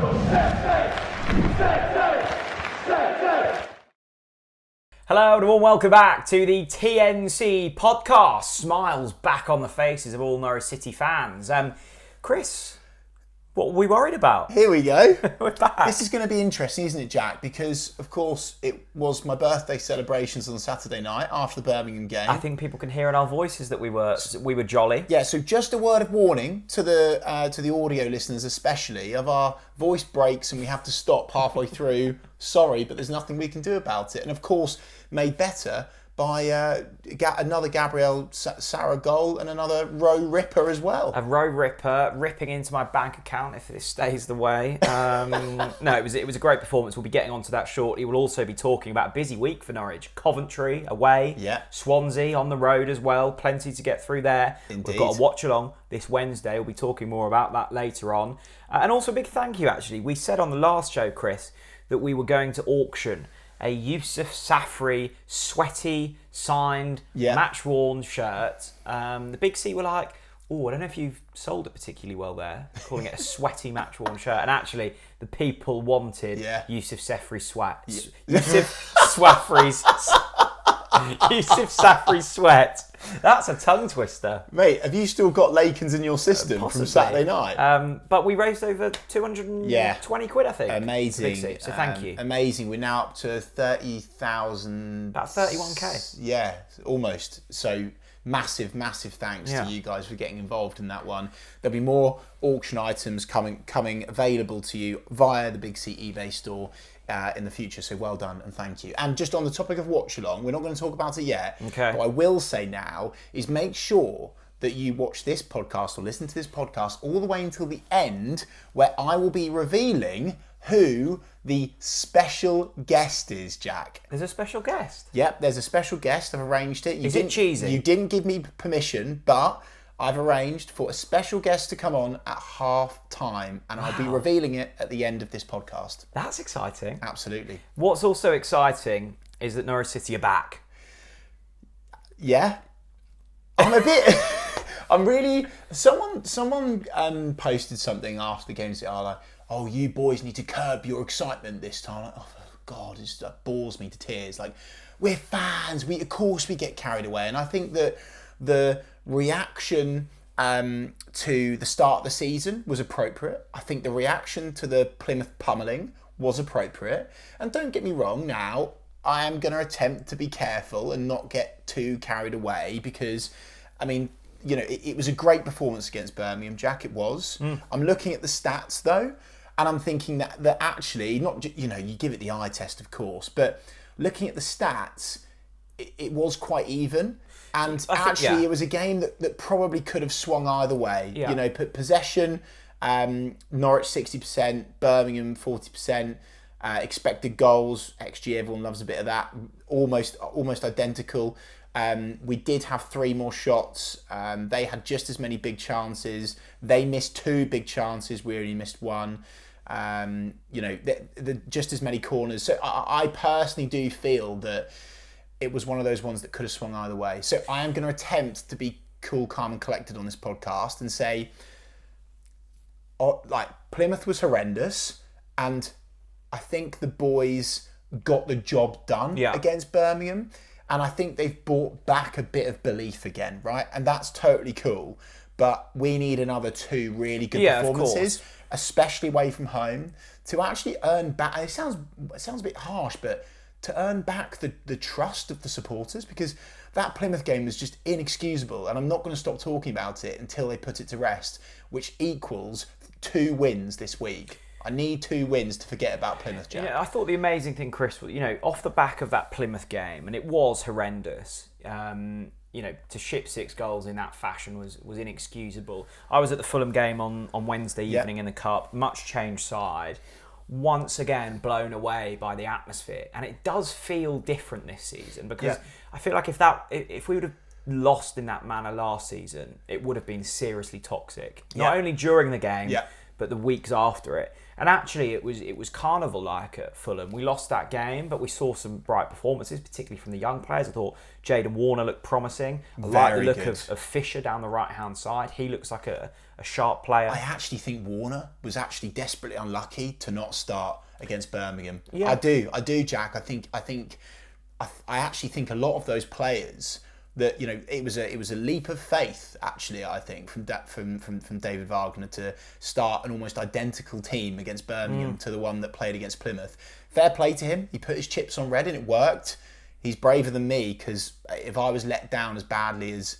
Hello and a warm welcome back to the TNC Podcast. Smiles back on the faces of all Norwich City fans. Chris, what were we worried about? Here we go. We're back. This is going to be interesting, isn't it, Jack? Because, of course, it was my birthday celebrations on Saturday night after the Birmingham game. I think people can hear in our voices that we were jolly. Yeah, so just a word of warning to the audio listeners especially, of our voice breaks and we have to stop halfway through. Sorry, but there's nothing we can do about it. And, of course, made better by another Gabriel Sara goal and another Rowe ripper as well. A Rowe ripper ripping into my bank account if this stays the way. No, it was a great performance. We'll be getting onto that shortly. We'll also be talking about a busy week for Norwich. Coventry away, Swansea on the road as well. Plenty to get through there. Indeed. We've got a watch along this Wednesday. We'll be talking more about that later on. And also a big thank you actually. We said on the last show, Chris, that we were going to auction a Yusuf Safri sweaty signed match-worn shirt. The Big C were like, oh, I don't know if you've sold it particularly well there, calling it a sweaty match-worn shirt. And actually, the people wanted Yusuf Safri sweat. Yusuf Safri sweat. That's a tongue twister. Mate, have you still got Lakens in your system Possibly. from Saturday night? But we raised over 220 quid, I think. Amazing. Big C, so thank you. Amazing. We're now up to 30,000. About 31k. Yeah, almost. So massive thanks to you guys for getting involved in that one. There'll be more auction items coming available to you via the Big C eBay store in the future, so well done and thank you. And just on the topic of watch along, we're not going to talk about it yet. Okay. What I will say now is make sure that you watch this podcast or listen to this podcast all the way until the end, where I will be revealing who the special guest is, Jack. There's a special guest? Yep, there's a special guest. I've arranged it. Is it cheesy? You didn't give me permission, but I've arranged for a special guest to come on at half time, and I'll be revealing it at the end of this podcast. That's exciting. Absolutely. What's also exciting is that Norwich City are back. Yeah. I'm a bit... I'm really... Someone posted something after the game, like, oh, you boys need to curb your excitement this time. Like, oh, God, that bores me to tears. Like, we're fans. Of course we get carried away. And I think that the reaction to the start of the season was appropriate. I think the reaction to the Plymouth pummelling was appropriate. And don't get me wrong, now I am going to attempt to be careful and not get too carried away because, I mean, you know, it was a great performance against Birmingham, Jack, it was. I'm looking at the stats, though, and I'm thinking that actually, not, you know, you give it the eye test, of course, but looking at the stats, it was quite even. And it was a game that probably could have swung either way. Yeah. You know, possession, Norwich 60%, Birmingham 40%, expected goals, XG, everyone loves a bit of that, almost identical. We did have 3 more shots. They had just as many big chances. They missed 2 big chances. We only missed 1. You know, just as many corners. So I personally do feel that it was one of those ones that could have swung either way. So I am going to attempt to be cool, calm and collected on this podcast and say, Plymouth was horrendous and I think the boys got the job done against Birmingham. And I think they've brought back a bit of belief again, right? And that's totally cool. But we need another 2 really good performances, especially away from home, to actually earn back. It sounds a bit harsh, but to earn back the trust of the supporters, because that Plymouth game was just inexcusable, and I'm not going to stop talking about it until they put it to rest, which equals 2 wins this week. I need 2 wins to forget about Plymouth, Jack. You know, I thought the amazing thing, Chris, was, you know, off the back of that Plymouth game, and it was horrendous, you know, to ship 6 goals in that fashion was inexcusable. I was at the Fulham game on Wednesday evening in the Cup, much changed side, once again blown away by the atmosphere. And it does feel different this season because I feel like if we would have lost in that manner last season, it would have been seriously toxic. Not only during the game, but the weeks after it. And actually, it was carnival-like at Fulham. We lost that game, but we saw some bright performances, particularly from the young players. I thought Jayden Warner looked promising. I like the look of Fisher down the right-hand side. He looks like a sharp player. I actually think Warner was actually desperately unlucky to not start against Birmingham. Yeah. I do, Jack. I actually think a lot of those players that it was a leap of faith actually. I think from David Wagner to start an almost identical team against Birmingham to the one that played against Plymouth. Fair play to him. He put his chips on red and it worked. He's braver than me, because if I was let down as badly as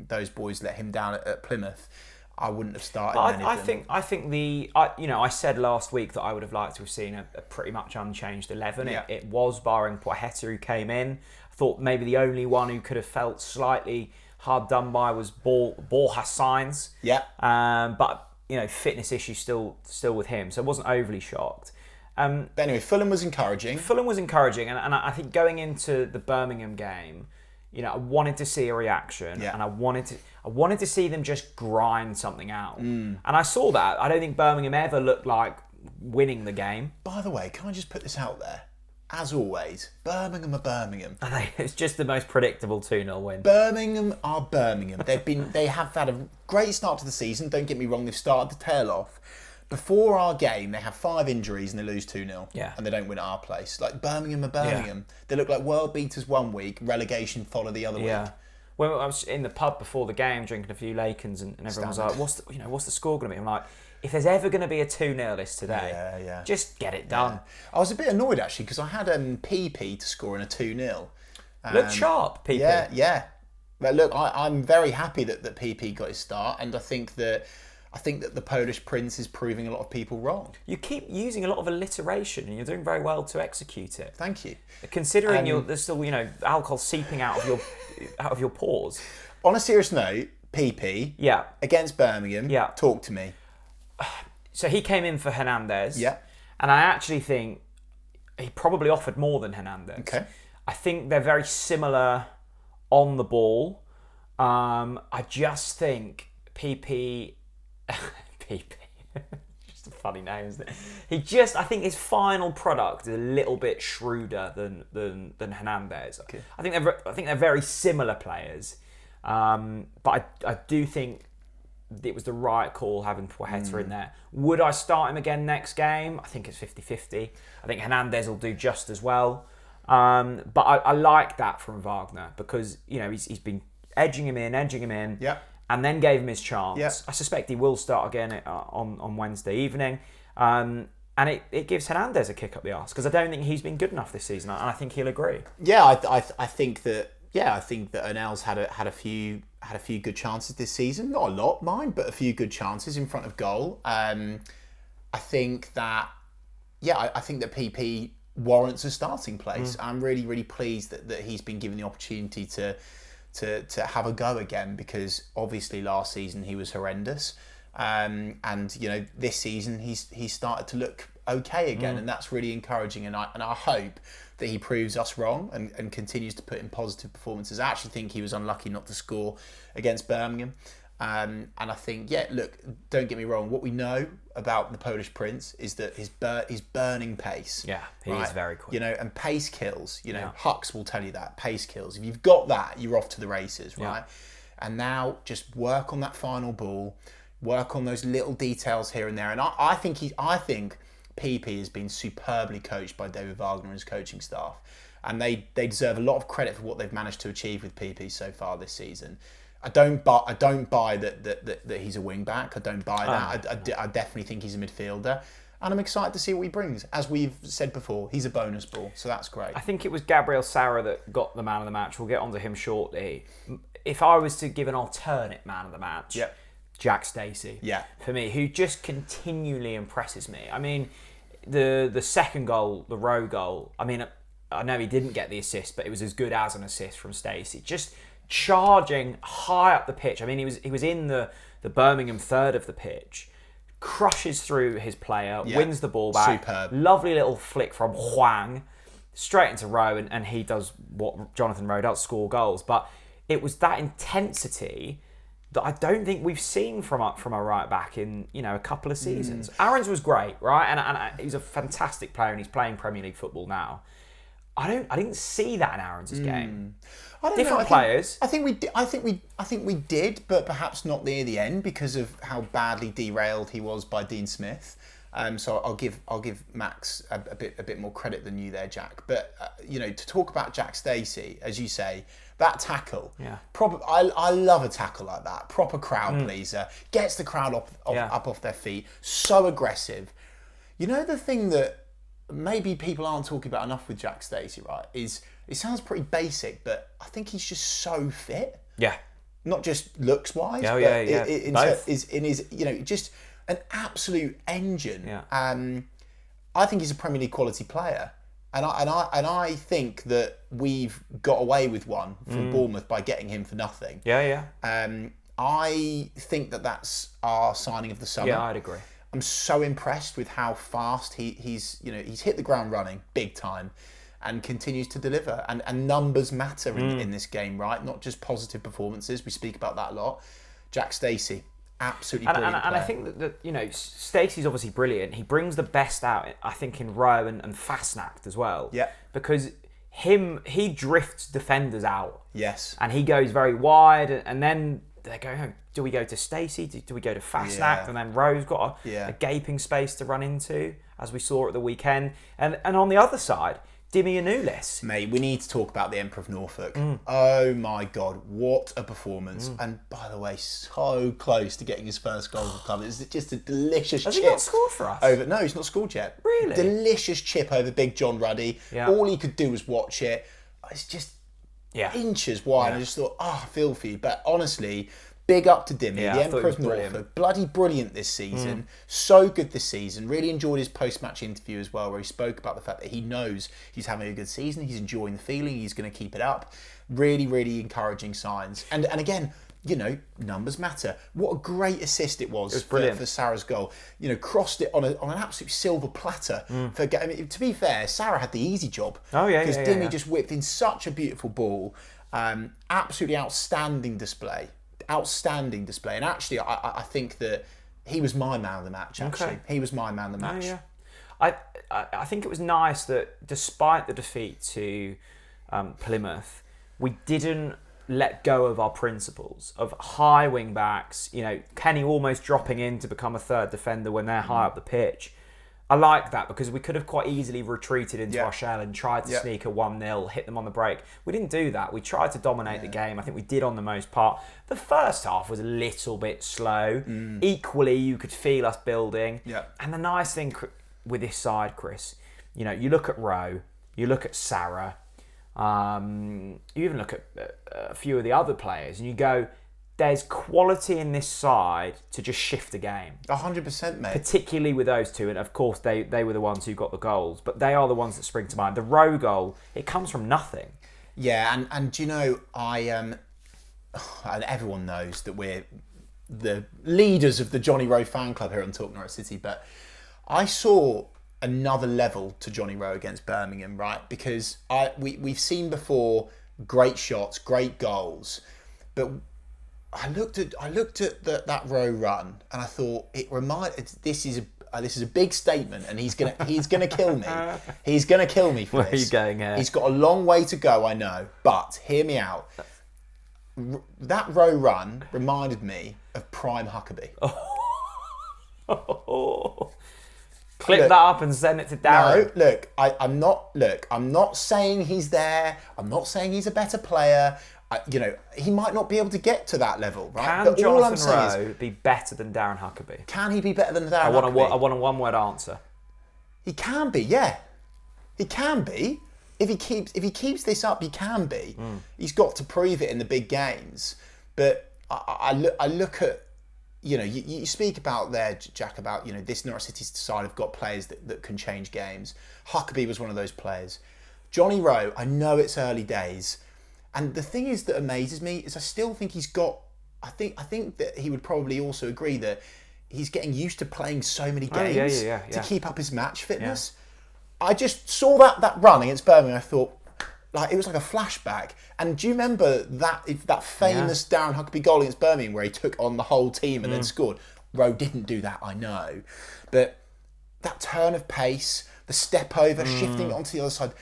those boys let him down at Plymouth, I wouldn't have started anything. I think I said last week that I would have liked to have seen a pretty much unchanged 11. Yeah. It was barring Poiheta, who came in. I thought maybe the only one who could have felt slightly hard done by was Borja Sainz. Yeah. But fitness issues still with him, so I wasn't overly shocked. But anyway, Fulham was encouraging. And I think going into the Birmingham game, I wanted to see a reaction, and I wanted to see them just grind something out. And I saw that. I don't think Birmingham ever looked like winning the game. By the way, can I just put this out there? As always, Birmingham are Birmingham. It's just the most predictable 2-0 win. Birmingham are Birmingham. They have had a great start to the season. Don't get me wrong, they've started to tail off. Before our game, they have 5 injuries and they lose 2-0. Yeah. And they don't win at our place. Like, Birmingham are Birmingham. Yeah. They look like world beaters one week, relegation follow the other week. When I was in the pub before the game drinking a few Lakens and everyone was like, what's the score going to be? I'm like, if there's ever going to be a 2-0 list today, just get it done. Yeah. I was a bit annoyed actually, because I had PP to score in a 2-0. Looked sharp, PP. Yeah. But look, I'm very happy that PP got his start, and I think that the Polish Prince is proving a lot of people wrong. You keep using a lot of alliteration, and you're doing very well to execute it. Thank you. Considering there's still alcohol seeping out of your pores. On a serious note, PP. Yeah. Against Birmingham. Yeah. Talk to me. So he came in for Hernandez. Yeah. And I actually think he probably offered more than Hernandez. Okay. I think they're very similar on the ball. I just think PP, just a funny name, isn't it? I think his final product is a little bit shrewder than Hernandez. Okay. I think they're very similar players, but I do think it was the right call having Poiheta in there. Would I start him again next game? I think it's 50-50. I think Hernandez will do just as well. But I like that from Wagner, because he's been edging him in. Yeah. And then gave him his chance. Yeah. I suspect he will start again on Wednesday evening. And it gives Hernandez a kick up the arse, because I don't think he's been good enough this season, and I think he'll agree. Yeah, I think that Onel's had a few good chances this season. Not a lot, mind, but a few good chances in front of goal. I think that PP warrants a starting place. I'm really, really pleased that he's been given the opportunity to have a go again, because obviously last season he was horrendous, and this season he's started to look okay again, and that's really encouraging, and I hope that he proves us wrong and continues to put in positive performances. I actually think he was unlucky not to score against Birmingham, and I think, look, don't get me wrong, what we know about the Polish Prince is that his burning pace. Yeah, he is very quick. And pace kills. Hux will tell you that. Pace kills. If you've got that, you're off to the races, right? Yeah. And now just work on that final ball, work on those little details here and there. And I think PP has been superbly coached by David Wagner and his coaching staff. And they deserve a lot of credit for what they've managed to achieve with PP so far this season. I don't buy that he's a wing back. I don't buy that. I definitely think he's a midfielder, and I'm excited to see what he brings. As we've said before, he's a bonus ball, so that's great. I think it was Gabriel Sara that got the man of the match. We'll get onto him shortly. If I was to give an alternate man of the match, Jack Stacey, for me, who just continually impresses me. I mean, the second goal, the Rowe goal. I mean, I know he didn't get the assist, but it was as good as an assist from Stacey. Just charging high up the pitch. I mean, he was in the Birmingham third of the pitch, crushes through his player, wins the ball back. Superb. Lovely little flick from Hwang, straight into Rowe, and he does what Jonathan Rowe does, score goals. But it was that intensity that I don't think we've seen from a right back in a couple of seasons. Aaron's was great, right? And he's a fantastic player, and he's playing Premier League football now. I didn't see that in Aaron's game. Different players. I think we did, but perhaps not near the end because of how badly derailed he was by Dean Smith. So I'll give Max a bit more credit than you there, Jack. But to talk about Jack Stacey, as you say, that tackle. Yeah. I love a tackle like that. Proper crowd pleaser. Gets the crowd up off their feet. So aggressive. The thing that maybe people aren't talking about enough with Jack Stacey, right? Is it sounds pretty basic, but I think he's just so fit. Yeah. Not just looks wise, but is in his just an absolute engine. Yeah. I think he's a Premier League quality player, and I think that we've got away with one from Bournemouth by getting him for nothing. Yeah. I think that's our signing of the summer. Yeah, I'd agree. I'm so impressed with how fast he's hit the ground running big time and continues to deliver. And numbers matter in this game, right? Not just positive performances. We speak about that a lot. Jack Stacey, absolutely brilliant and I think that Stacey's obviously brilliant. He brings the best out, I think, in Rowe and Fastnacht as well. Yeah. Because he drifts defenders out. Yes. And he goes very wide, and then they go, oh, do we go to Stacey? Do we go to Fastnacht? Yeah. And then Rowe's got a gaping space to run into, as we saw at the weekend. And on the other side, Dimi Anulis. Mate, we need to talk about the Emperor of Norfolk. Oh my God, what a performance. And by the way, so close to getting his first goal for the club. It's just a delicious chip. Has he not scored for us? No, he's not scored yet. Really? Delicious chip over Big John Ruddy. Yeah. All he could do was watch it. It's just inches wide. Yeah. I just thought, I feel for you. But honestly, big up to Dimi, the Emperor of Norfolk. Bloody brilliant this season. So good this season. Really enjoyed his post-match interview as well, where he spoke about the fact that he knows he's having a good season. He's enjoying the feeling. He's going to keep it up. Really, really encouraging signs. And again, numbers matter. What a great assist it was for Sarah's goal. Crossed it on an absolute silver platter. To be fair, Sarah had the easy job. Oh, yeah. Because Dimi just whipped in such a beautiful ball. Absolutely outstanding display. And actually I think that he was my man of the match. He was my man of the match. I think it was nice that despite the defeat to Plymouth, we didn't let go of our principles of high wing backs. Kenny almost dropping in to become a third defender when they're high up the pitch. I like that because we could have quite easily retreated into our shell and tried to sneak a 1-0, hit them on the break. We didn't do that. We tried to dominate the game. I think we did on the most part. The first half was a little bit slow. Equally, you could feel us building. Yeah. And the nice thing with this side, Chris, you look at Rowe, you look at Sarah, you even look at a few of the other players, and you go, there's quality in this side to just shift a game. 100%, mate. Particularly with those two, and of course they were the ones who got the goals, but they are the ones that spring to mind. The Rowe goal, it comes from nothing. Yeah, and I and everyone knows that we're the leaders of the Johnny Rowe fan club here on TalkNorwichCity, but I saw another level to Johnny Rowe against Birmingham, right? Because we've seen before great shots, great goals, but I looked at that Rowe run and I thought this is a big statement, and he's gonna kill me. He's gonna kill me for Where this. are you going here? He's got a long way to go, I know, but hear me out. That Rowe run reminded me of prime Huckabee. Clip that up and send it to Darren. No, look, I'm not saying he's there. I'm not saying he's a better player. He might not be able to get to that level, right? Can but all I'm Jonathan saying Rowe be better than Darren Huckabee? Can he be better than Darren Huckabee? I want a one-word answer. He can be, yeah. He can be. If he keeps this up, he can be. He's got to prove it in the big games. But I look at, you speak about there, Jack, about, this Norwich City side have got players that can change games. Huckabee was one of those players. Johnny Rowe, I know it's early days. And the thing is that amazes me is I still think he's got, I think that he would probably also agree that he's getting used to playing so many games to keep up his match fitness. I just saw that run against Birmingham and I thought, Like, it was like a flashback. And do you remember that famous Darren Huckabee goal against Birmingham where he took on the whole team and then scored? Rowe didn't do that, I know. But that turn of pace, the step over, shifting onto the other side,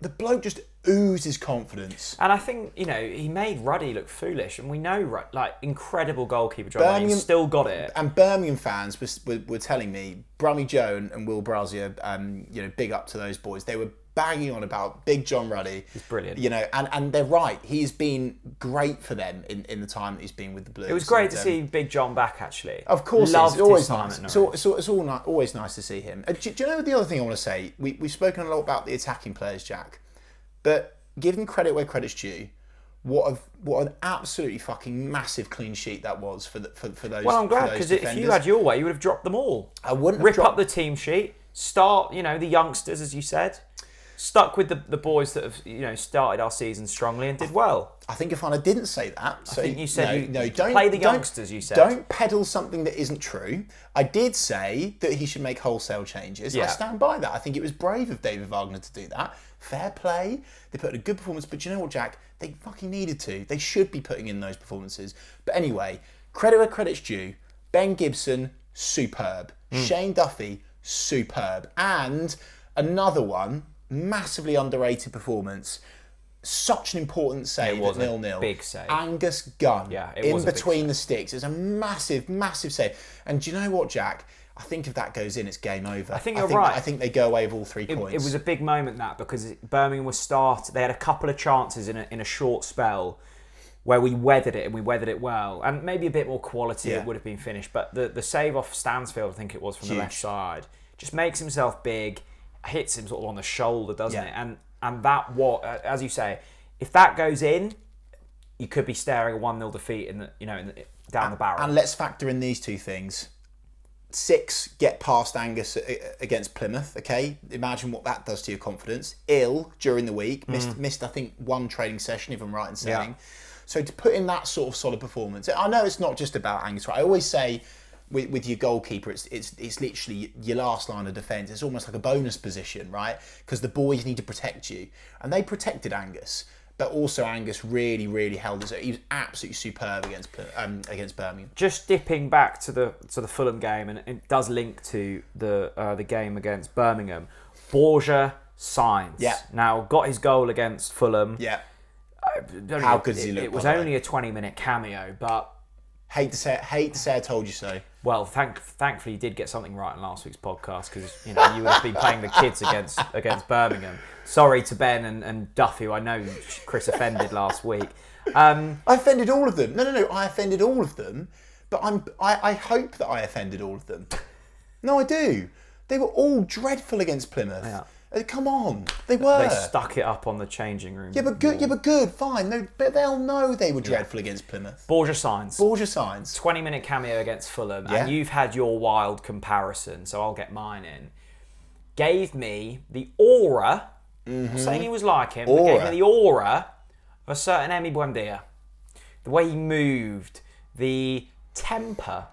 the bloke just oozes confidence. And I think, he made Ruddy look foolish. And we know, incredible goalkeeper job. He's still got it. And Birmingham fans were telling me, Brummy Joe and Will Brazier, big up to those boys. They were banging on about Big John Ruddy. He's brilliant. And they're right. He's been great for them in the time that he's been with the Blues. It was great to see Big John back, actually. Of course, it's always nice. It's always nice to see him. Do you know the other thing I want to say? We've spoken a lot about the attacking players, Jack, but give them credit where credit's due. What an absolutely fucking massive clean sheet that was for those. Well, I'm glad, because if you had your way, you would have dropped them all. I wouldn't rip up the team sheet. Start, the youngsters, as you said. Stuck with the boys that have started our season strongly and did well. I think if I didn't say that, so I think you said don't play the youngsters. You said don't peddle something that isn't true. I did say that he should make wholesale changes. Yeah. I stand by that. I think it was brave of David Wagner to do that. Fair play. They put in a good performance, but you know what, Jack? They fucking needed to. They should be putting in those performances. But anyway, credit where credit's due. Ben Gibson, superb. Shane Duffy, superb. And another one. Massively underrated performance. Such an important save at 0-0. Big save. Angus Gunn in between the sticks. It's a massive, massive save. And do you know what, Jack? I think if that goes in, it's game over. I think you're right. I think they go away with all 3 points. It was a big moment, that, because Birmingham was started. They had a couple of chances in a short spell where we weathered it, and we weathered it well. And maybe a bit more quality, it would have been finished. But the save off Stansfield, I think it was, from the left side, just makes himself big. Hits him sort of on the shoulder, doesn't it? And that, as you say, if that goes in, you could be staring a 1-0 defeat down the barrel. And let's factor in these 2 things. 6, get past Angus against Plymouth. Okay, imagine what that does to your confidence. Ill during the week, missed I think 1 training session, if I'm right in saying. So to put in that sort of solid performance, I know it's not just about Angus. Right? I always say, with your goalkeeper, it's literally your last line of defence. It's almost like a bonus position, right? Because the boys need to protect you. And they protected Angus. But also Angus really, really held his own. He was absolutely superb against Birmingham. Just dipping back to the Fulham game, and it does link to the game against Birmingham. Borja Sainz. Yeah. Now, got his goal against Fulham. Yeah. How good does he look? It was only a 20-minute cameo, but... Hate to say I told you so. Well, thankfully you did get something right in last week's podcast, because you would have been playing the kids against Birmingham. Sorry to Ben and Duffy, who I know Chris offended last week. I offended all of them. No, I offended all of them, but I hope that I offended all of them. No, I do. They were all dreadful against Plymouth. Yeah. Come on, they were. They stuck it up on the changing room. Yeah, but good, fine. No, but they'll know they were dreadful against Plymouth. Borja Sainz. 20-minute cameo against Fulham, and you've had your wild comparison, so I'll get mine in. Gave me the aura. I'm not saying he was like him, but gave me the aura of a certain Emi Buendia. The way he moved, the temper,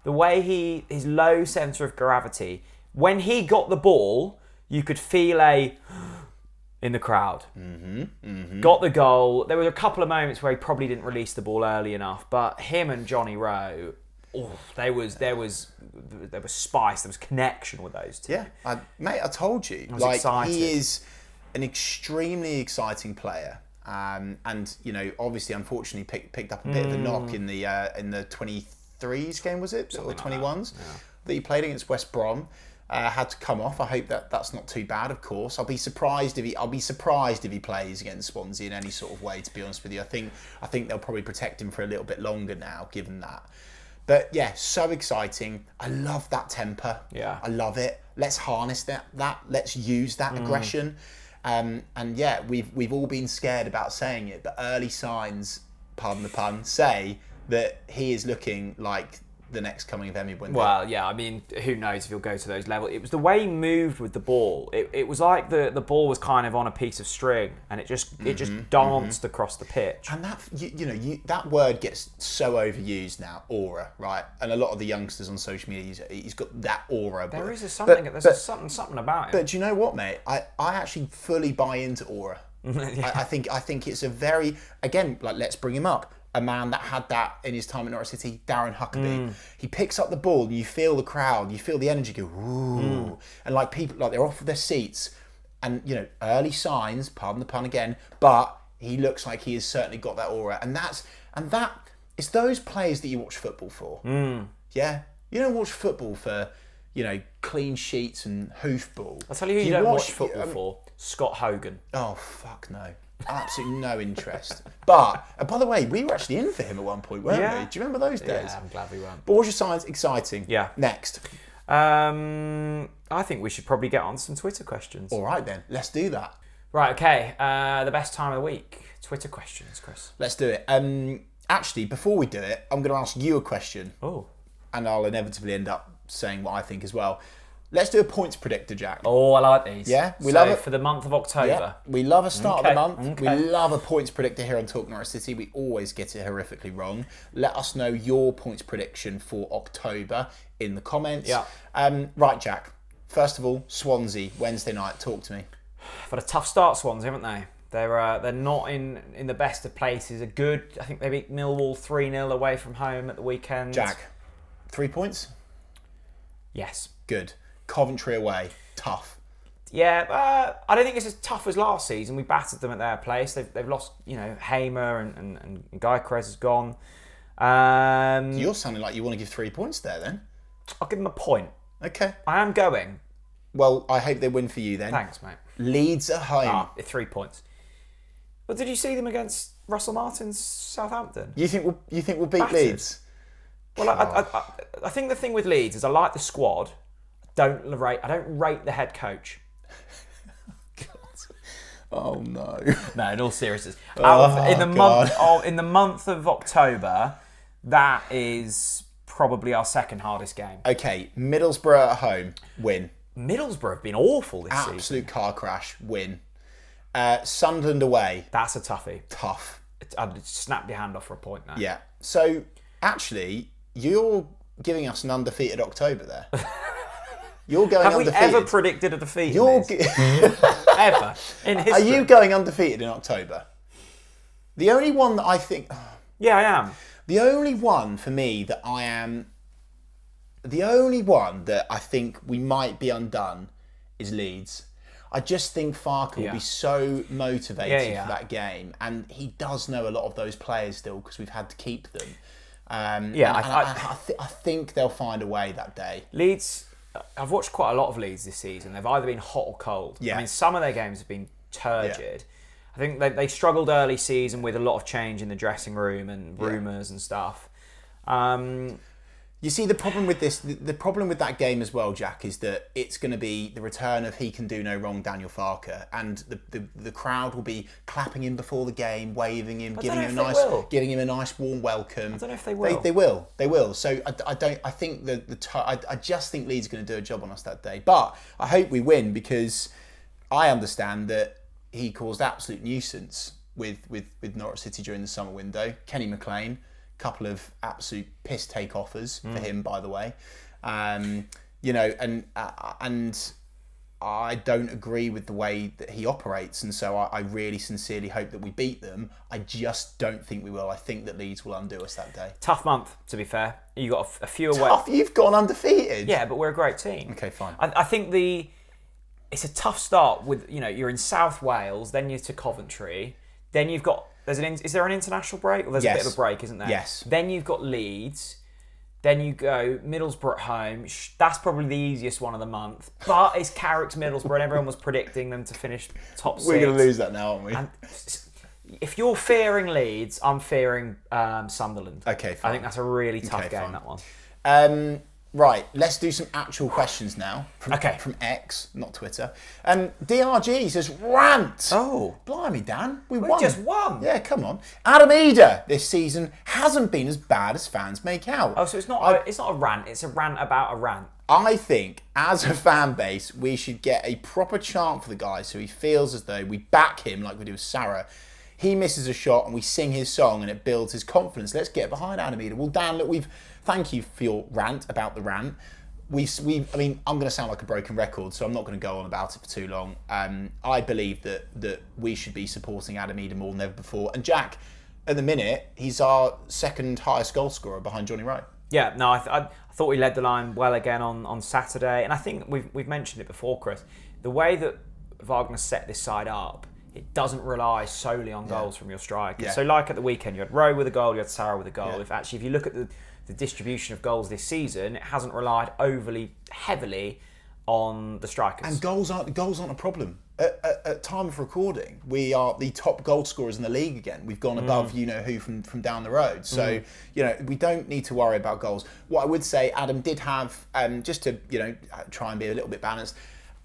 the way his low centre of gravity. When he got the ball, you could feel in the crowd. Got the goal. There were a couple of moments where he probably didn't release the ball early enough, but him and Johnny Rowe, there was spice, there was connection with those two. Yeah, mate, I told you. I was excited. He is an extremely exciting player. And obviously, unfortunately, picked up a bit of a knock in the 23s game, was it? Something or 21s? That he played against West Brom. Had to come off. I hope that's not too bad. Of course, I'll be surprised if he plays against Swansea in any sort of way. To be honest with you, I think they'll probably protect him for a little bit longer now, given that. But yeah, so exciting. I love that temper. Yeah, I love it. Let's harness that. Let's use that aggression. And yeah, we've all been scared about saying it, but early signs, pardon the pun, say that he is looking like the next coming of Emi Buendia. Well, yeah, I mean, who knows if he'll go to those levels. It was the way he moved with the ball. It was like the ball was kind of on a piece of string, and it just danced across the pitch. And that that word gets so overused now, aura, right? And a lot of the youngsters on social media, he's got that aura. There's something about him. But do you know what, mate? I actually fully buy into aura. I think it's a very, again, like, let's bring him up. A man that had that in his time at Norwich City, Darren Huckabee. He picks up the ball and you feel the crowd, you feel the energy go, ooh. And like people, like they're off of their seats. And, you know, early signs, pardon the pun again, but he looks like he has certainly got that aura. And it's those players that you watch football for. Yeah? You don't watch football for, you know, clean sheets and hoofball. I'll tell you who you don't watch football for. Scott Hogan. Oh, fuck no. Absolutely no interest. But, by the way, we were actually in for him at one point, weren't we? Do you remember those days? Yeah, I'm glad we weren't. But what's your science? Exciting. Yeah. Next. I think we should probably get on some Twitter questions. All right, then. Let's do that. Right, okay. The best time of the week. Twitter questions, Chris. Let's do it. Actually, before we do it, I'm going to ask you a question. Oh. And I'll inevitably end up saying what I think as well. Let's do a points predictor, Jack. Oh, I like these. Yeah, we love it. For the month of October. Yeah, we love a start of the month. Okay. We love a points predictor here on Talk Norwich City. We always get it horrifically wrong. Let us know your points prediction for October in the comments. Yeah. Right, Jack. First of all, Swansea, Wednesday night. Talk to me. But a tough start, Swansea, haven't they? They're not in the best of places. I think they beat Millwall 3-0 away from home at the weekend. Jack, 3 points? Yes. Good. Coventry away. Tough. Yeah, I don't think it's as tough as last season. We battered them at their place. They've lost, you know, Hamer and Guy Krez has gone. You're sounding like you want to give 3 points there then. I'll give them a point. Okay. I am going. Well, I hope they win for you then. Thanks, mate. Leeds at home. 3 points. But did you see them against Russell Martin's Southampton? You think we'll beat Battered. Leeds? Well, I think the thing with Leeds is I like the squad. I don't rate the head coach. Oh no! No, in all seriousness, Oh, in the month of October, that is probably our second hardest game. Okay, Middlesbrough at home, win. Middlesbrough have been awful this season. Absolute car crash, win. Sunderland away, That's a toughie. tough. I'd snap your hand off for a point now. Yeah. So actually, you're giving us an undefeated October there. You're going Have undefeated. we ever predicted a defeat? Ever in history? Are you going undefeated in October? The only one that I think. Yeah, I am. The only one for me that I am. The only one that I think we might be undone is Leeds. I just think Farke will be so motivated for that game, and he does know a lot of those players still because we've had to keep them. I think they'll find a way that day. Leeds. I've watched quite a lot of Leeds this season. They've either been hot or cold. Yeah. I mean, some of their games have been turgid. Yeah. I think they struggled early season with a lot of change in the dressing room and rumours and stuff. You see, the problem with this, the problem with that game as well, Jack, is that it's going to be the return of he can do no wrong, Daniel Farke, and the crowd will be clapping him before the game, waving him, giving him a nice warm welcome. I don't know if they will. They will. So I just think Leeds are going to do a job on us that day. But I hope we win because I understand that he caused absolute nuisance with Norwich City during the summer window. Kenny McLean. Couple of absolute piss take offers for him, by the way. You know, and I don't agree with the way that he operates, and so I really sincerely hope that we beat them. I just don't think we will. I think that Leeds will undo us that day. Tough month, to be fair. You got a few away. Tough? You've gone undefeated. Yeah, but we're a great team. Okay, fine. I think it's a tough start with, you know, you're in South Wales, then you're to Coventry, then you've got. Is there an international break? Well, there's a bit of a break, isn't there? Yes. Then you've got Leeds. Then you go Middlesbrough at home. That's probably the easiest one of the month. But it's Carrick's Middlesbrough, and everyone was predicting them to finish top 6. We're going to lose that now, aren't we? And if you're fearing Leeds, I'm fearing Sunderland. Okay, fine. I think that's a really tough game, that one. Right, let's do some actual questions now. From X, not Twitter. DRG says, rant! Oh. Blimey, Dan, we We just won. Yeah, come on. Adam Eder this season hasn't been as bad as fans make out. Oh, so it's not a rant, it's a rant about a rant. I think, as a fan base, we should get a proper chant for the guy so he feels as though we back him like we do with Sarah. He misses a shot and we sing his song and it builds his confidence. Let's get behind Adam Eder. Well, Dan, look, thank you for your rant about the rant. I mean, I'm going to sound like a broken record, so I'm not going to go on about it for too long. I believe that we should be supporting Adam Eder more than ever before. And Jack, at the minute, he's our second highest goal scorer behind Johnny Rowe. Yeah, no, I thought we led the line well again on Saturday, and I think we've mentioned it before, Chris. The way that Wagner set this side up, it doesn't rely solely on goals from your strikers. Yeah. So, like at the weekend, you had Rowe with a goal, you had Sarah with a goal. Yeah. If you look at the distribution of goals this season, it hasn't relied overly heavily on the strikers. And goals aren't a problem. At time of recording, we are the top goal scorers in the league again. We've gone above who from down the road. So we don't need to worry about goals. What I would say, Adam did have, just to try and be a little bit balanced,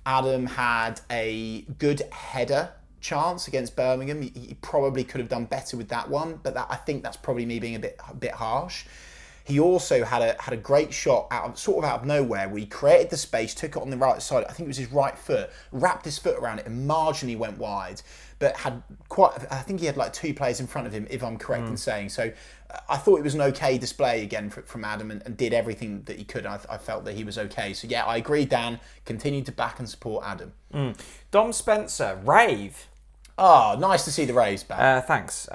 Adam had a good header chance against Birmingham. He probably could have done better with that one, but I think that's probably me being a bit harsh. He also had a great shot out of nowhere where he created the space, took it on the right side. I think it was his right foot, wrapped his foot around it and marginally went wide, but I think he had like 2 players in front of him, if I'm correct in saying. So I thought it was an okay display again from Adam and did everything that he could. I felt that he was okay. So yeah, I agree, Dan. Continue to back and support Adam. Dom Spencer, rave. Oh, nice to see the raves back. Thanks,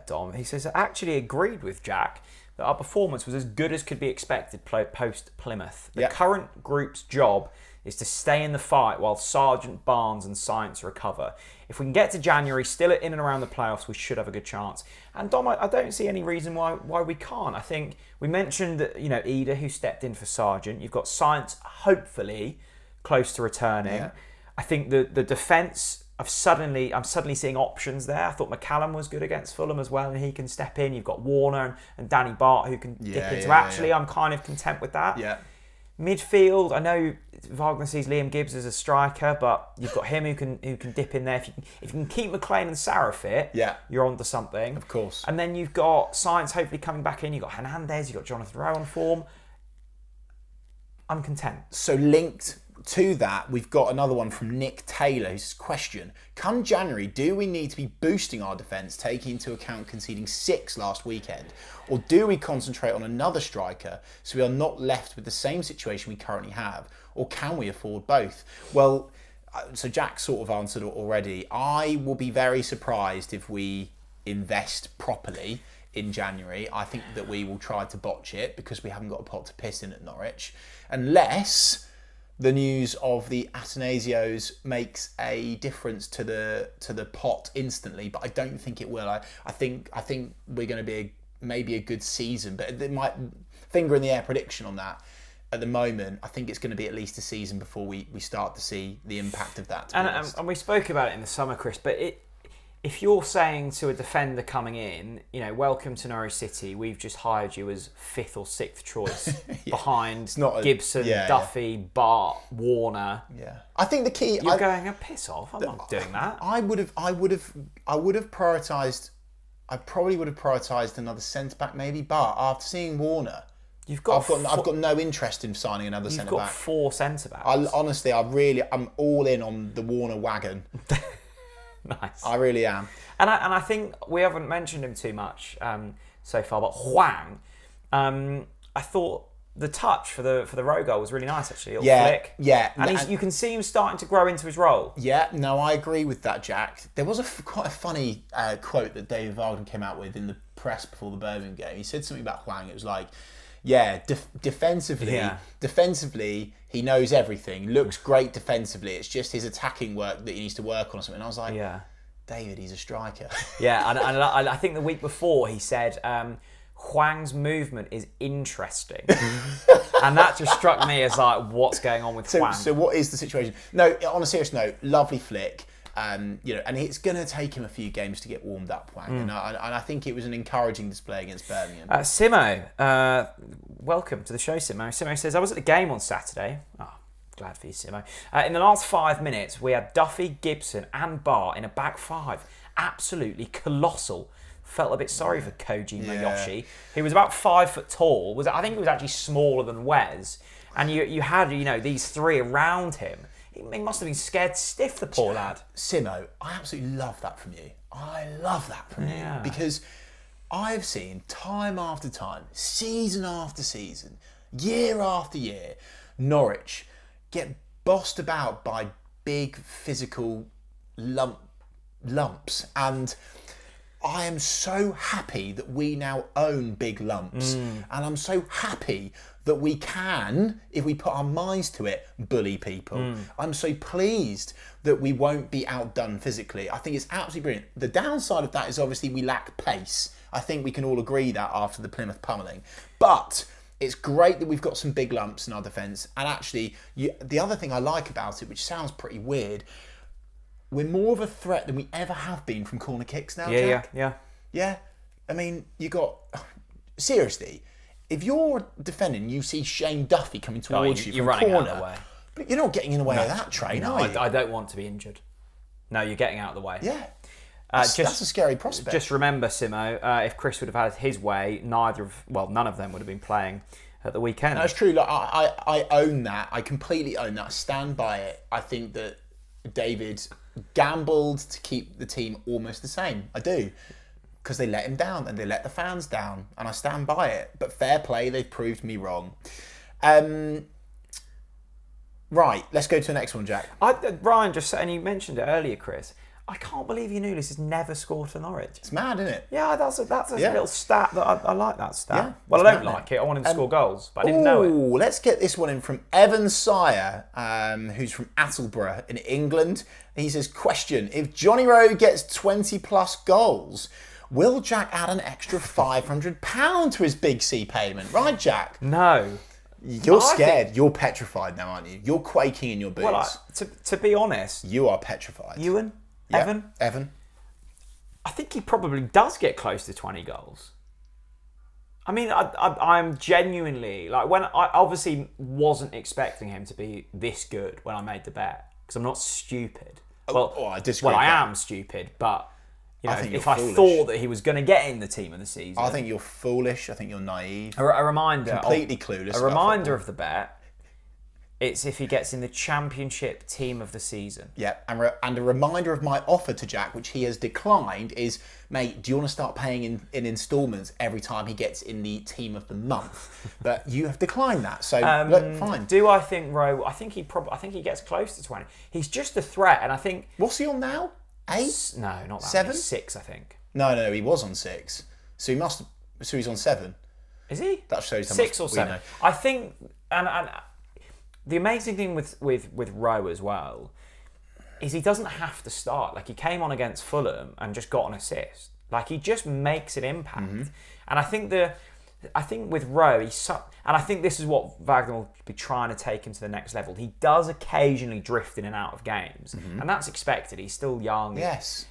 Dom. He says, I actually agreed with Jack that our performance was as good as could be expected post Plymouth. The current group's job is to stay in the fight while Sargent, Barnes and Science recover. If we can get to January, still in and around the playoffs, we should have a good chance. And Dom, I don't see any reason why we can't. I think we mentioned that, Eder, who stepped in for Sargent. You've got Science, hopefully, close to returning. Yeah. I think the defence... I'm suddenly seeing options there. I thought McCallum was good against Fulham as well, and he can step in. You've got Warner and Danny Bart who can dip into. I'm kind of content with that. Yeah. Midfield, I know Wagner sees Liam Gibbs as a striker, but you've got him who can dip in there. If you can keep McLean and Sarah fit, you're onto something. Of course. And then you've got Science hopefully coming back in. You've got Hernandez, you've got Jonathan Rowe on form. I'm content. So linked to that, we've got another one from Nick Taylor, who's question: come January, do we need to be boosting our defence, taking into account conceding 6 last weekend? Or do we concentrate on another striker so we are not left with the same situation we currently have? Or can we afford both? Well, so Jack sort of answered it already. I will be very surprised if we invest properly in January. I think that we will try to botch it because we haven't got a pot to piss in at Norwich. Unless the news of the Atanasios makes a difference to the pot instantly, but I don't think it will. I think we're going to be maybe a good season, but it might finger in the air prediction on that. At the moment, I think it's going to be at least a season before we start to see the impact of that. And we spoke about it in the summer, Chris, but if you're saying to a defender coming in, welcome to Norwich City, we've just hired you as 5th or 6th choice behind Gibson, Duffy, Bart, Warner. Yeah, I think the key. You're going, piss off! I'm not doing that. I would have prioritised. I probably would have prioritised another centre back, maybe. But after seeing Warner, I've got no interest in signing another centre back. You've got 4 centre backs. Honestly, I'm all in on the Warner wagon. Nice. I really am. And I think we haven't mentioned him too much so far, but Hwang, I thought the touch for the Rowe goal was really nice, actually. Flick. Yeah. And you can see him starting to grow into his role. Yeah, no, I agree with that, Jack. There was quite a funny quote that David Wagner came out with in the press before the Birmingham game. He said something about Hwang. It was like, defensively, he knows everything. Looks great defensively. It's just his attacking work that he needs to work on or something. And I was like, David, he's a striker. Yeah, and I think the week before he said Hwang's movement is interesting, and that just struck me as like, what's going on with Hwang? So what is the situation? No, on a serious note, lovely flick. And it's going to take him a few games to get warmed up, Hwang. And I think it was an encouraging display against Birmingham. Simo, welcome to the show, Simo. Simo says, I was at the game on Saturday. Oh, glad for you, Simo. In the last 5 minutes, we had Duffy, Gibson and Bart in a back 5. Absolutely colossal. Felt a bit sorry for Koji Mayoshi, who was about 5 foot tall. I think he was actually smaller than Wes. And you had, these 3 around him. He must have been scared stiff, the poor lad. Simo, I absolutely love that from you. I love that from you. Because I've seen time after time, season after season, year after year, Norwich get bossed about by big physical lumps, and I am so happy that we now own big lumps, and I'm so happy that we can, if we put our minds to it, bully people. I'm so pleased that we won't be outdone physically. I think it's absolutely brilliant. The downside of that is obviously we lack pace. I think we can all agree that after the Plymouth pummelling. But it's great that we've got some big lumps in our defence. And actually, the other thing I like about it, which sounds pretty weird, we're more of a threat than we ever have been from corner kicks now, Jack. Yeah. I mean, seriously, if you're defending, you see Shane Duffy coming towards you from running corner, out of the way. But you're not getting in the way of that train, are you? I don't want to be injured. No, you're getting out of the way. Yeah. That's a scary prospect. Just remember, Simo, if Chris would have had his way, none of them would have been playing at the weekend. That's true. Like, I own that. I completely own that. I stand by it. I think that David gambled to keep the team almost the same. I do. Because they let him down and they let the fans down. And I stand by it. But fair play, they've proved me wrong. Right, let's go to the next one, Jack. Ryan just said, and you mentioned it earlier, Chris, I can't believe Nulis has never scored for Norwich. It's mad, isn't it? Yeah, that's a little stat that I like that stat. Yeah, well, I don't like it. I want him to score goals, but I didn't know it. Let's get this one in from Evan Sire, who's from Attleborough in England. He says, question, if Johnny Rowe gets 20 plus goals, will Jack add an extra £500 to his Big C payment? Right, Jack? No. You're scared. You're petrified now, aren't you? You're quaking in your boots. Well, to be honest... You are petrified. Ewan? Yeah. Evan? I think he probably does get close to 20 goals. I mean, I'm genuinely... when I obviously wasn't expecting him to be this good when I made the bet, because I'm not stupid. I disagree. Well, I am stupid, but... if I foolish. Thought that he was going to get in the team of the season... I think you're foolish. I think you're naive. A reminder... Completely clueless. A reminder of the bet, it's if he gets in the championship team of the season. Yeah, and a reminder of my offer to Jack, which he has declined, is, mate, do you want to start paying in instalments every time he gets in the team of the month? But you have declined that, so look, fine. Do I think Rowe... I think he gets close to 20. He's just a threat, and I think... What's he on now? 8? No, not that. 7? 6, I think. No, he was on 6. So he's on 7. Is he? That shows how 6 much or 7. I think, and the amazing thing with Rowe as well is he doesn't have to start. He came on against Fulham and just got an assist. He just makes an impact. Mm-hmm. And I think with Rowe, and I think this is what Wagner will be trying to take him to the next level. He does occasionally drift in and out of games, and that's expected. He's still young. Yes.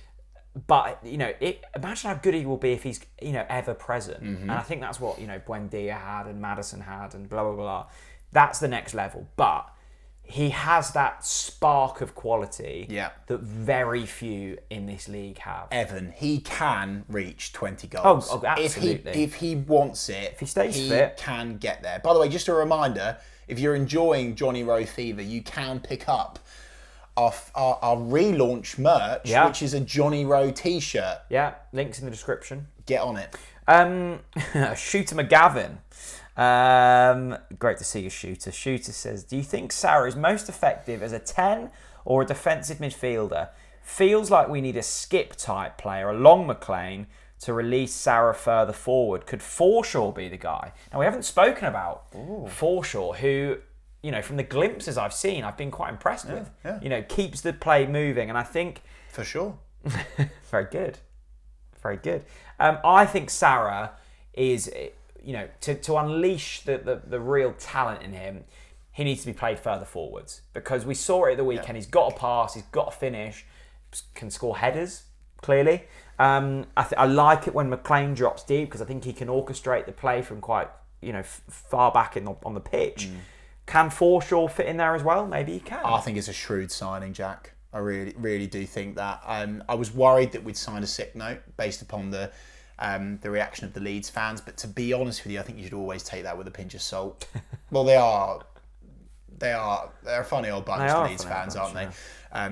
But, imagine how good he will be if he's, ever present. Mm-hmm. And I think that's what, Buendia had and Maddison had and blah, blah, blah. That's the next level. But he has that spark of quality that very few in this league have. Evan, he can reach 20 goals. Oh, absolutely. If he wants it, if he stays fit, he can get there. By the way, just a reminder, if you're enjoying Johnny Rowe Fever, you can pick up our relaunch merch, which is a Johnny Rowe t-shirt. Yeah, links in the description. Get on it. Shooter McGavin. Great to see you, Shooter. Shooter says, do you think Sarah is most effective as a 10 or a defensive midfielder? Feels like we need a skip type player along McLean to release Sarah further forward. Could Forshaw be the guy? Now, we haven't spoken about Forshaw, who, from the glimpses I've seen, I've been quite impressed with. Yeah. Keeps the play moving, and I think... For sure. Very good. Very good. I think Sarah is... to unleash the real talent in him, he needs to be played further forwards, because we saw it at the weekend. Yeah. He's got a pass, he's got a finish, can score headers, clearly. I like it when McLean drops deep, because I think he can orchestrate the play from quite far back on the pitch. Can Forshaw fit in there as well? Maybe he can. I think it's a shrewd signing, Jack. I really, really do think that. I was worried that we'd signed a sick note based upon the reaction of the Leeds fans, but to be honest with you, I think you should always take that with a pinch of salt. Well, they're a funny old bunch, the Leeds fans, aren't they?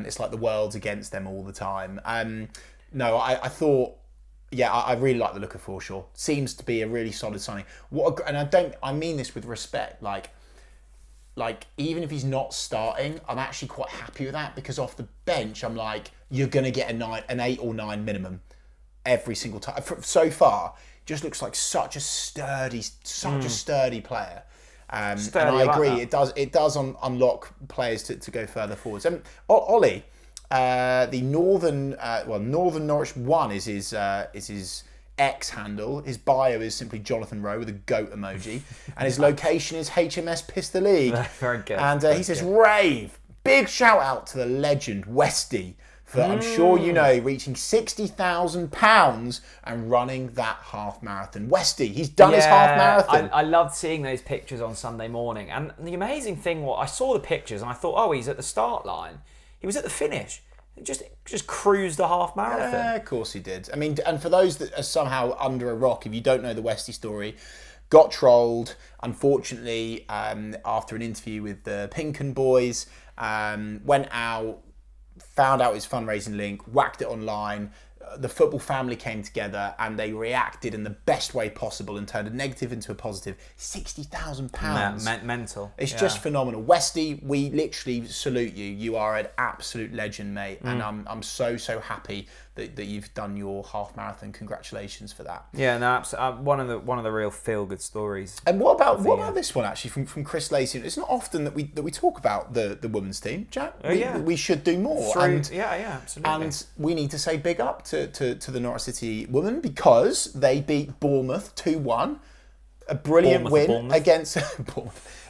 It's like the world's against them all the time. No, I thought, I really like the look of Forshaw. Seems to be a really solid signing. I mean this with respect. Like like, even if he's not starting, I'm actually quite happy with that, because off the bench, I'm like, you're going to get an 8 or 9 minimum every single time. So far, just looks like such a sturdy player. And I agree, it does unlock players to go further forwards. And Ollie, the Northern Norwich 1 is his X handle. His bio is simply Jonathan Rowe with a goat emoji, and his location is HMS Pistol League. Very good. And he says, "Rave, big shout out to the legend Westy for I'm sure you know reaching £60,000 and running that half marathon." Westy, he's done his half marathon. I loved seeing those pictures on Sunday morning, and the amazing thing was I saw the pictures and I thought, oh, he's at the start line. He was at the finish. Just cruised the half marathon. Yeah, of course he did. I mean, and for those that are somehow under a rock, if you don't know the Westy story, got trolled, unfortunately, after an interview with the Pinken boys, went out, found out his fundraising link, whacked it online. The football family came together and they reacted in the best way possible and turned a negative into a positive. £60,000. Mental. It's just phenomenal. Westy, we literally salute you. You are an absolute legend, mate. And I'm so happy that you've done your half marathon. Congratulations for that. Yeah, no, absolutely. One of the real feel good stories. And what about this one actually from Chris Lacey? It's not often that we talk about the women's team, Jack. We should do more. Absolutely. And we need to say big up to the Norwich City women, because they beat Bournemouth 2-1. A brilliant win against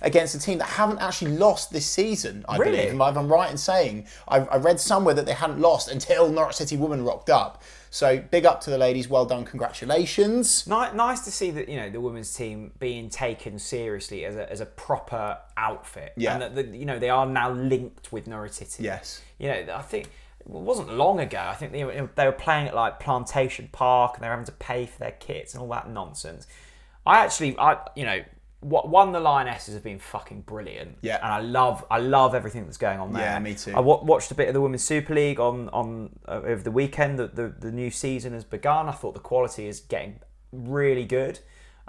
against a team that haven't actually lost this season, I believe. If I'm right in saying, I read somewhere that they hadn't lost until Norwich City women rocked up. So big up to the ladies, well done, congratulations. Nice to see that the women's team being taken seriously as a proper outfit, and that they are now linked with Norwich City. Yes, I think it wasn't long ago. I think they were playing at like Plantation Park and they were having to pay for their kits and all that nonsense. One, the Lionesses have been fucking brilliant. Yeah. And I love everything that's going on there. Yeah, me too. I watched a bit of the Women's Super League on over the weekend. The new season has begun. I thought the quality is getting really good.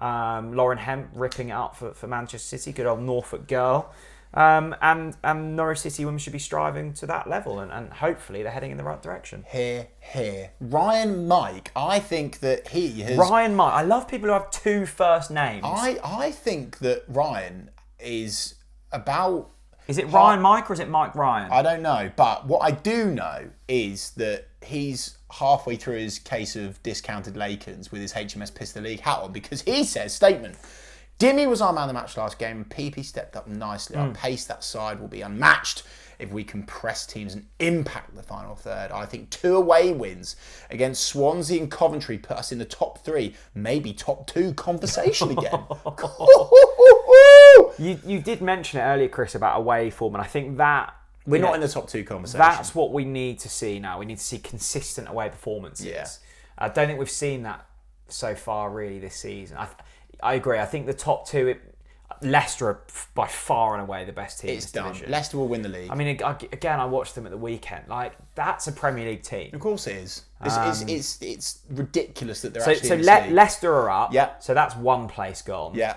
Lauren Hemp ripping it up for Manchester City. Good old Norfolk girl. And Norwich City women should be striving to that level, and hopefully they're heading in the right direction. Here. Ryan Mike, I think that he has... Ryan Mike. I love people who have two first names. I think that Ryan is about... Is it Ryan Mike or is it Mike Ryan? I don't know, but what I do know is that he's halfway through his case of discounted Lakens with his HMS Pistol League hat on, because he says, statement... Dimmy was our man of the match last game, and PP stepped up nicely. Our pace that side will be unmatched if we can press teams and impact the final third. I think 2 away wins against Swansea and Coventry put us in the top 3, maybe top 2 conversation again. You did mention it earlier, Chris, about away form, and I think that... We're not in the top 2 conversation. That's what we need to see now. We need to see consistent away performances. Yeah. I don't think we've seen that so far, really, this season. I agree. I think the top 2, Leicester are by far and away the best team. It's done. Division. Leicester will win the league. I mean, again, I watched them at the weekend. Like, that's a Premier League team. Of course it is. It's ridiculous that they're actually in this league. Leicester are up. Yeah. So that's one place gone. Yeah.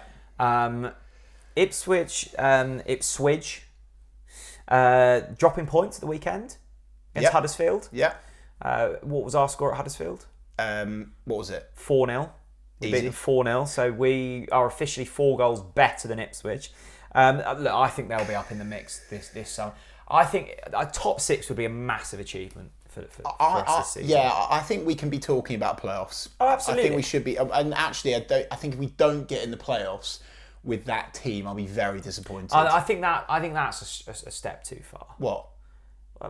Ipswich, dropping points at the weekend against Huddersfield. Yeah. What was our score at Huddersfield? What was it? 4-0. Easy. 4-0, so we are officially 4 goals better than Ipswich. Look, I think they'll be up in the mix this summer. I think a top 6 would be a massive achievement for us this season. Yeah, I think we can be talking about playoffs. Oh, absolutely. I think we should be. And actually, I think if we don't get in the playoffs with that team, I'll be very disappointed. I think that's a step too far. What?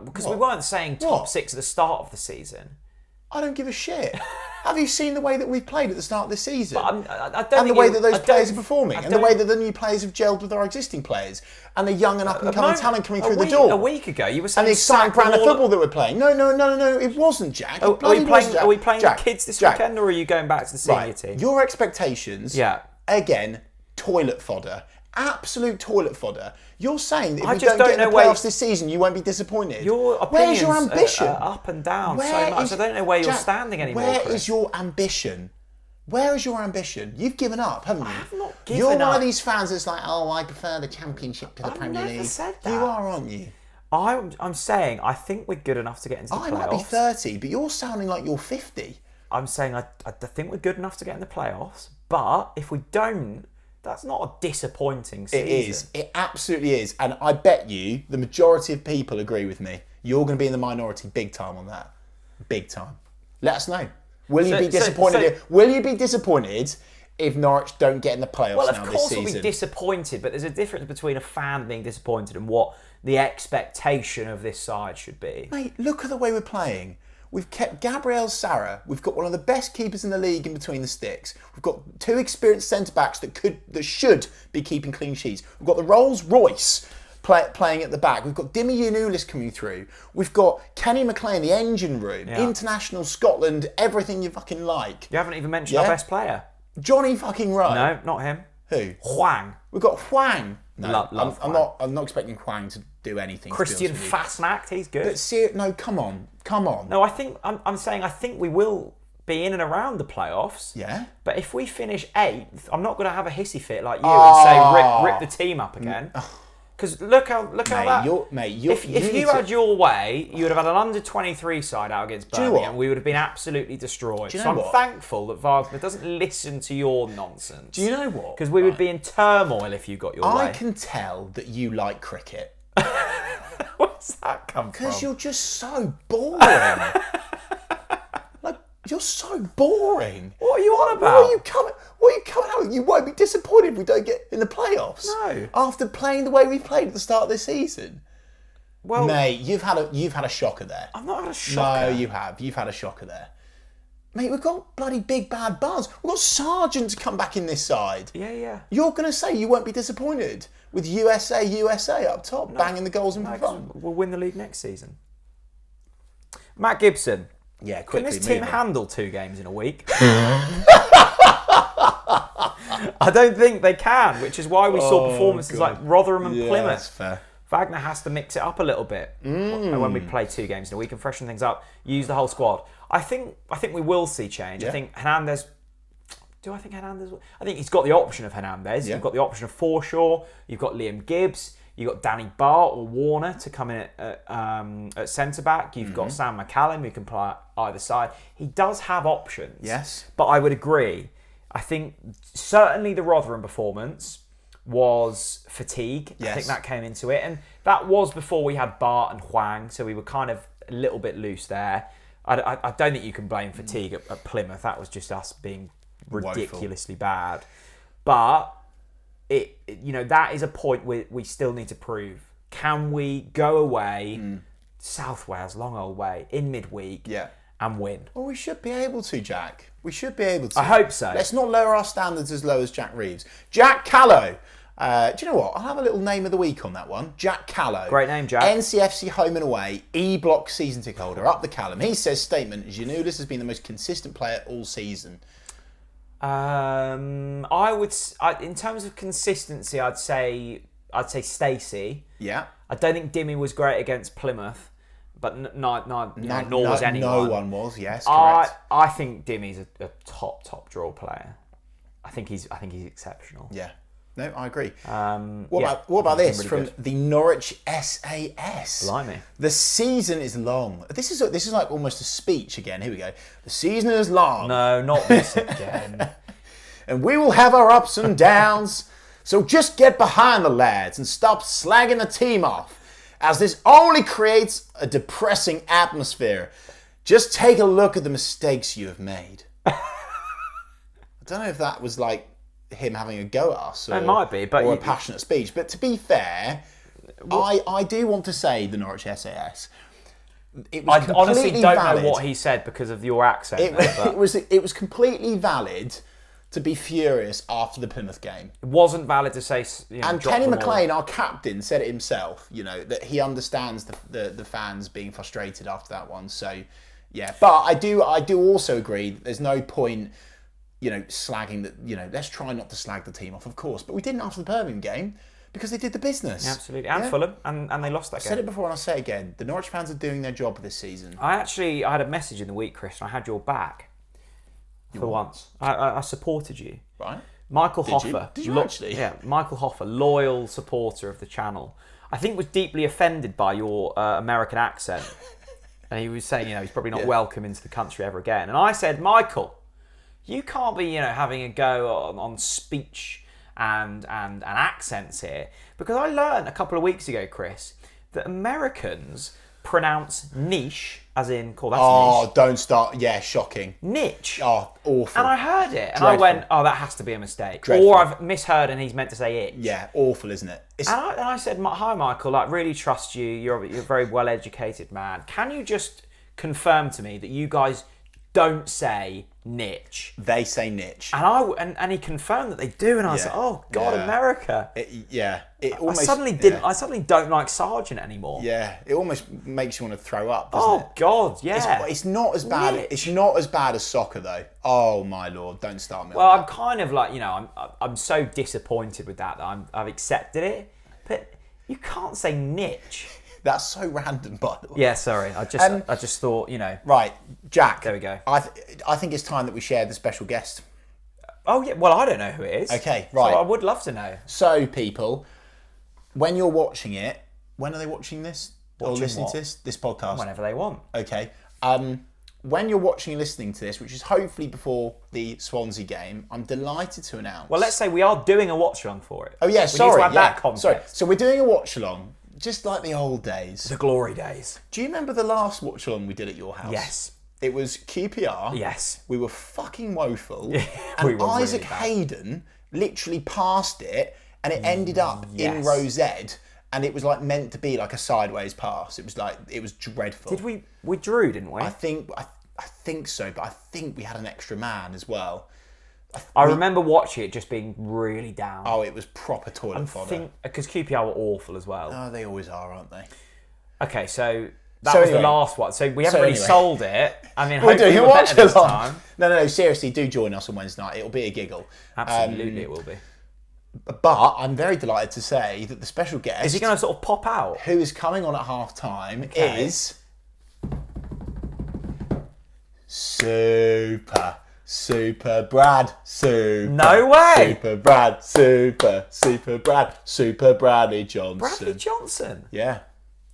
Because we weren't saying top 6 at the start of the season. I don't give a shit. Have you seen the way that we've played at the start of the season? And the way that those players are performing, and the way that the new players have gelled with our existing players, and the young and up-and-coming talent coming through the door. A week ago, you were saying... And the exciting brand of football that we're playing. No, it wasn't, Jack. Are we playing the kids this weekend, or are you going back to the senior team? Your expectations, again, toilet fodder. Absolute toilet fodder. You're saying that if we don't get in the playoffs this season, you won't be disappointed. Where's your ambition? Up and down so much. I don't know where you're standing anymore. Where is your ambition? Where is your ambition? You've given up, haven't you? I have not given You're up. one of these fans that's like, oh, I prefer the Championship to the Premier League. I've never said that. You are, aren't you? I'm saying I think we're good enough to get into the playoffs. I might be 30, but you're sounding like you're 50. I'm saying I think we're good enough to get in the playoffs, but if we don't, that's not a disappointing season. It is. It absolutely is. And I bet you the majority of people agree with me. You're going to be in the minority big time on that. Big time. Let us know. Will you be disappointed? Will you be disappointed if Norwich don't get in the playoffs now this season? Well, of course we'll be disappointed, but there's a difference between a fan being disappointed and what the expectation of this side should be. Mate, look at the way we're playing. We've kept Gabriel Sara. We've got one of the best keepers in the league in between the sticks. We've got 2 experienced centre-backs that should be keeping clean sheets. We've got the Rolls-Royce playing at the back. We've got Dimi Yanulis coming through. We've got Kenny McLean, the engine room, international Scotland, everything you fucking like. You haven't even mentioned our best player. Johnny fucking Rowe. No, not him. Who? Huang. We've got Huang. No, Love I'm not expecting Huang to do anything. Christian Fasnacht, he's good. But no, come on. No, I'm saying I think we will be in and around the playoffs. Yeah. But if we finish 8th, I'm not going to have a hissy fit like you and say rip the team up again. Because look how that. If you had your way, you would have had an under-23 side out against Birmingham, and we would have been absolutely destroyed. Do you know I'm thankful that Wagner doesn't listen to your nonsense. Do you know what? Because we would be in turmoil if you got your way. I can tell that you like cricket. Where's that come from? Because you're just so boring. You're so boring. What are you on about? What are you coming out? You won't be disappointed if we don't get in the playoffs. No. After playing the way we played at the start of this season. Well, mate, you've had a shocker there. I've not had a shocker. No, you have. You've had a shocker there. Mate, we've got bloody big bad Buzz. We've got Sargent to come back in this side. Yeah. You're going to say you won't be disappointed with USA up top, banging the goals in front. We'll win the league next season. Matt Gibson. Yeah, quickly. Can this team handle 2 games in a week? I don't think they can, which is why we saw performances like Rotherham and Plymouth. That's fair. Wagner has to mix it up a little bit when we play 2 games in a week and freshen things up. Use the whole squad. I think we will see change. Yeah. I think Hernandez. Do I think Hernandez? I think he's got the option of Hernandez. Yeah. You've got the option of Forshaw. You've got Liam Gibbs. You've got Danny Bart or Warner to come in at centre back. You've got Sam McCallum who can play either side. He does have options. Yes. But I would agree. I think certainly the Rotherham performance was fatigue. Yes. I think that came into it. And that was before we had Bart and Huang, so we were kind of a little bit loose there. I don't think you can blame fatigue at Plymouth. That was just us being ridiculously bad. But that is a point we still need to prove. Can we go away, South Wales, long old way, in midweek, and win? Well, we should be able to, Jack. We should be able to. I hope so. Let's not lower our standards as low as Jack Reeves. Jack Callow. Do you know what? I'll have a little name of the week on that one. Jack Callow. Great name, Jack. NCFC home and away, E-Block season ticket holder, up the Callum. He says, statement, Giannoulis has been the most consistent player all season. In terms of consistency, I'd say Stacey. Yeah. I don't think Dimmy was great against Plymouth, but nor was anyone. No one was. Yes, correct. I think Dimmy's a top draw player. I think he's exceptional. Yeah. No, I agree. What about this really from good. the Norwich SAS? Blimey. The season is long. This is like almost a speech again. Here we go. The season is long. No, not this again. And we will have our ups and downs. So just get behind the lads and stop slagging the team off, as this only creates a depressing atmosphere. Just take a look at the mistakes you have made. I don't know if that was like him having a go at us, or, it might be, but a passionate speech. But to be fair, I do want to say the Norwich SAS. I honestly don't know what he said because of your accent. It was completely valid to be furious after the Plymouth game. It wasn't valid to say. And Kenny McLean, our captain, said it himself. That he understands the fans being frustrated after that one. So yeah, but I do also agree that there's no point. Slagging that. Let's try not to slag the team off, of course. But we didn't after the Birmingham game because they did the business. Absolutely, and Fulham, and they lost that game. I said it before and I'll say it again. The Norwich fans are doing their job this season. I had a message in the week, Chris, and I had your back. for once. I supported you. Right. Michael Hoffer. Did you actually? Yeah, Michael Hoffer, loyal supporter of the channel. I think was deeply offended by your American accent. And he was saying, he's probably not welcome into the country ever again. And I said, Michael, you can't be, having a go on speech and accents here. Because I learned a couple of weeks ago, Chris, that Americans pronounce niche, as in, cool, that's niche. Oh, don't start. Yeah, shocking. Niche. Oh, awful. And I heard it, and Dreadful. I went, oh, that has to be a mistake. Dreadful. Or I've misheard and he's meant to say it. Yeah, awful, isn't it? And I said, hi, Michael, really trust you. You're a very well-educated man. Can you just confirm to me that you guys don't say niche? They say niche. And he confirmed that they do, and I was like, oh God, America. I suddenly don't like Sargent anymore. Yeah, it almost makes you want to throw up, doesn't it? Oh God, yeah. It's not as bad. Niche. It's not as bad as soccer though. Oh my Lord, don't start me. Well, on I'm kind of like, I'm so disappointed with that I've accepted it, but you can't say niche. That's so random, by the way. Yeah, sorry. I just thought, Right, Jack. There we go. I think it's time that we share the special guest. Oh yeah. Well, I don't know who it is. Okay, right. So I would love to know. So, people, when you're watching it, when are they watching this or Watching listening what? to this podcast? Whenever they want. Okay. When you're watching and listening to this, which is hopefully before the Swansea game, I'm delighted to announce. Well, let's say we are doing a watch along for it. Oh yeah, We sorry. need to add yeah, that context. sorry. So we're doing a watch along, just like the old days. The glory days. Do you remember the last watch along we did at your house? Yes. It was QPR. Yes. We were fucking woeful. We And were really Isaac bad. Hayden literally passed it, and it ended up in yes. row Z, and it was like meant to be like a sideways pass. It was dreadful. Did we drew, didn't we? I think so, but I think we had an extra man as well. I remember watching it just being really down. Oh, it was proper toilet fodder. Because QPR were awful as well. Oh, they always are, aren't they? Okay, so that was anyway. the last one. So we haven't really sold it. I mean, We're hopefully doing a we're watch better this along. time. No, seriously, do join us on Wednesday night. It'll be a giggle. Absolutely, it will be. But I'm very delighted to say that the special guest, Is he going to sort of pop out? who is coming on at half time, Okay. is Super Brad. No way! Super Bradley Johnson. Bradley Johnson. Yeah.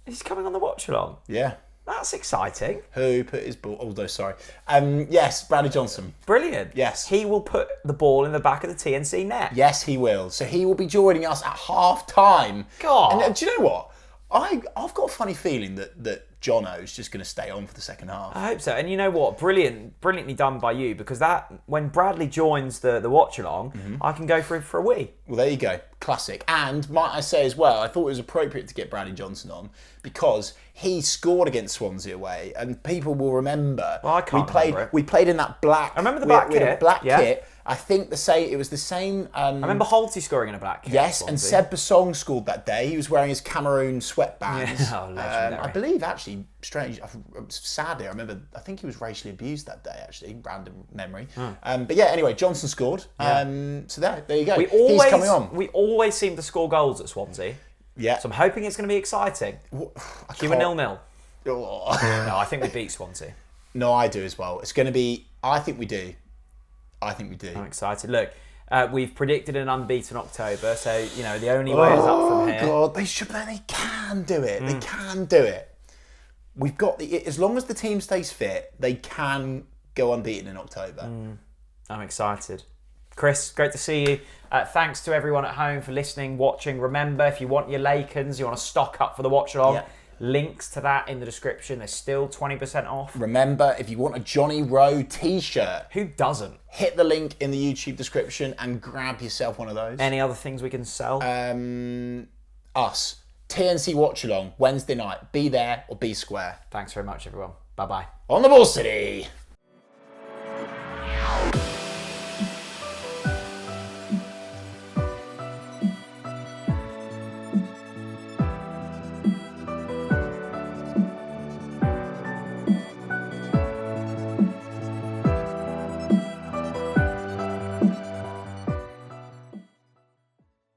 He's coming on the watch along. Yeah. That's exciting. Who put his ball? Although, sorry. Yes, Bradley Johnson. Brilliant. Yes. He will put the ball in the back of the TNC net. Yes, he will. So he will be joining us at half time. God. And do you know what? I've got a funny feeling that Jono's just going to stay on for the second half. I hope so. And you know what? Brilliantly done by you, because that when Bradley joins the watch along, I can go for a wee. Well, there you go. Classic. And might I say as well, I thought it was appropriate to get Bradley Johnson on because he scored against Swansea away, and people will remember. Well, I can't remember it. We played in that black. I remember the black we had kit, a black yeah. kit. I think it was the same. I remember Holty scoring in a black kit. Yes, at and Swansea. Seb Basong scored that day. He was wearing his Cameroon sweatbands. Yeah, legendary. I believe, actually, sadly, I think he was racially abused that day, actually. Random memory. But yeah, anyway, Johnson scored. So there you go. He's coming on. We always seem to score goals at Swansea. Yeah. So I'm hoping it's going to be exciting. Cue a 0-0. No, I think we beat Swansea. No, I do as well. It's going to be... I think we do. I'm excited. Look, we've predicted an unbeaten October, so, the only way is up from here. Oh, God. They can do it. They can do it. We've got... As long as the team stays fit, they can go unbeaten in October. I'm excited. Chris, great to see you. Thanks to everyone at home for listening, watching. Remember, if you want your Lakens, you want to stock up for the watch along, links to that in the description. There's still 20% off. Remember, if you want a Johnny Rowe t-shirt, Who doesn't? hit the link in the YouTube description and grab yourself one of those. Any other things we can sell? Us. TNC Watch Along, Wednesday night. Be there or be square. Thanks very much, everyone. Bye-bye. On the ball, City!